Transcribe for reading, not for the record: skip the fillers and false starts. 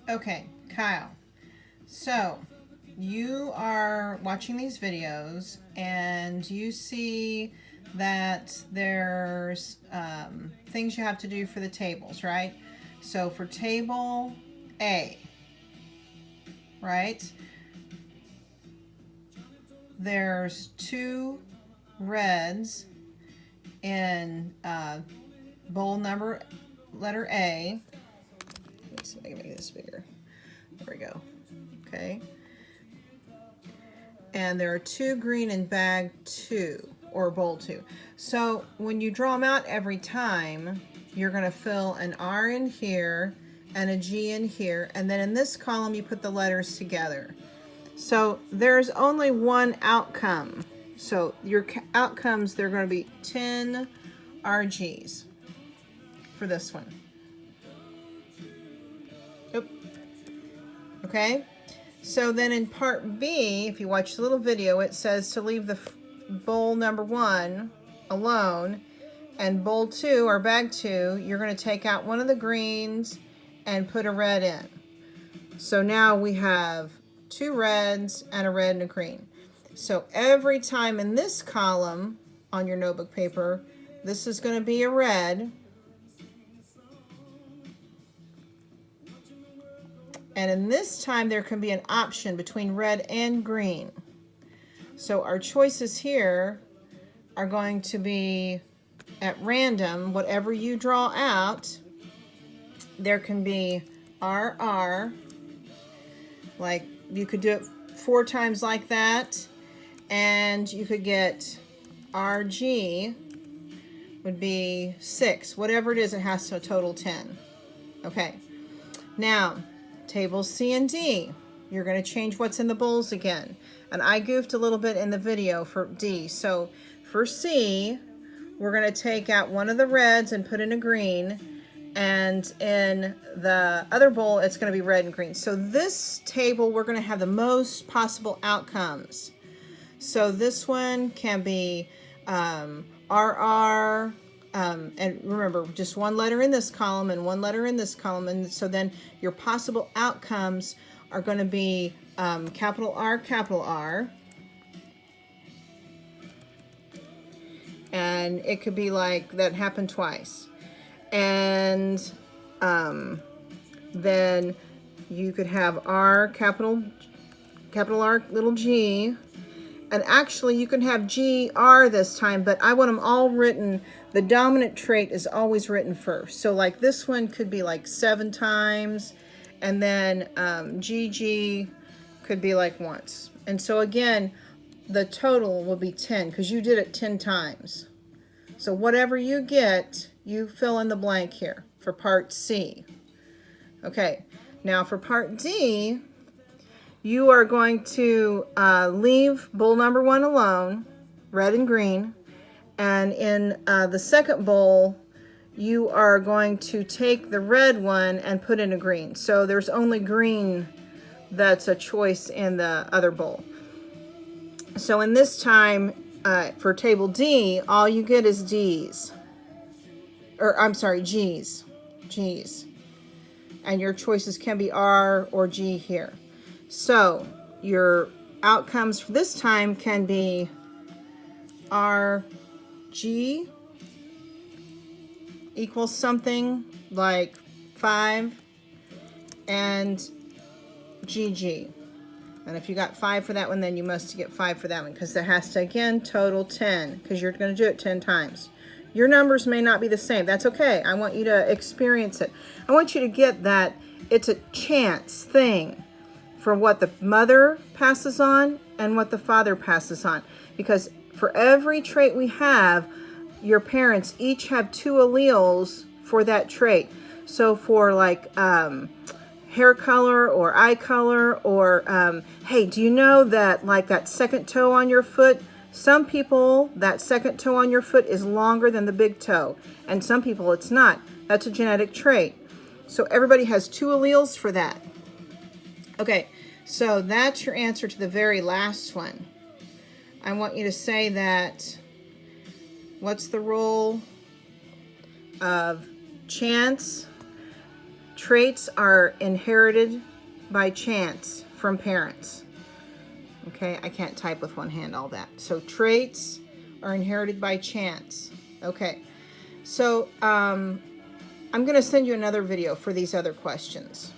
Okay, Kyle. So, you are watching these videos and you see that there's things you have to do for the tables, right? So, for table A, right, there's two reds in bowl number letter A. Let's see if I can make this bigger. There we go. Okay. And there are two green in bag 2 or bowl 2. So when you draw them out every time, you're going to fill an R in here and a G in here, and then in this column you put the letters together. So there's only one outcome. So your outcomes, they're going to be 10 RGs for this one. Oop. Okay. So then in part B, if you watch the little video, it says to leave the bowl number 1 alone, and bowl 2 or bag 2, you're going to take out one of the greens and put a red in. So now we have 2 reds and a red and a green. So every time in this column on your notebook paper, this is going to be a red. And in this time, there can be an option between red and green. So our choices here are going to be at random. Whatever you draw out, there can be RR. Like you could do it 4 times like that. And you could get RG would be 6. Whatever it is, it has to total 10. Okay. Now, tables C and D, you're going to change what's in the bowls again. And I goofed a little bit in the video for D. So for C, we're going to take out one of the reds and put in a green. And in the other bowl, it's going to be red and green. So this table, we're going to have the most possible outcomes. So this one can be RR, and remember, just one letter in this column and one letter in this column. And so then your possible outcomes are going to be capital R. And it could be like that happened twice. And then you could have R, capital R, little g. And actually, you can have GR this time, but I want them all written. The dominant trait is always written first. So like this one could be like 7 times, and then GG could be like once. And so again, the total will be 10 because you did it 10 times. So whatever you get, you fill in the blank here for part C. Okay, now for part D, you are going to leave bowl number 1 alone, red and green. And in the second bowl, you are going to take the red one and put in a green. So there's only green that's a choice in the other bowl. So in this time, for table D, all you get is D's. Or I'm sorry, G's. G's. And your choices can be R or G here. So your outcomes for this time can be RG equals something like 5 and GG. And if you got 5 for that one, then you must get 5 for that one because it has to, again, total 10 because you're going to do it 10 times. Your numbers may not be the same. That's okay. I want you to experience it. I want you to get that it's a chance thing for what the mother passes on and what the father passes on. Because for every trait we have, your parents each have 2 alleles for that trait. So for like hair color or eye color or, hey, do you know that like that second toe on your foot, some people, that second toe on your foot is longer than the big toe. And some people it's not. That's a genetic trait. So everybody has 2 alleles for that. Okay, so that's your answer to the very last one. I want you to say that, what's the role of chance Traits are inherited by chance from parents. Okay, I can't type with one hand all that. So traits are inherited by chance. Okay, so I'm going to send you another video for these other questions.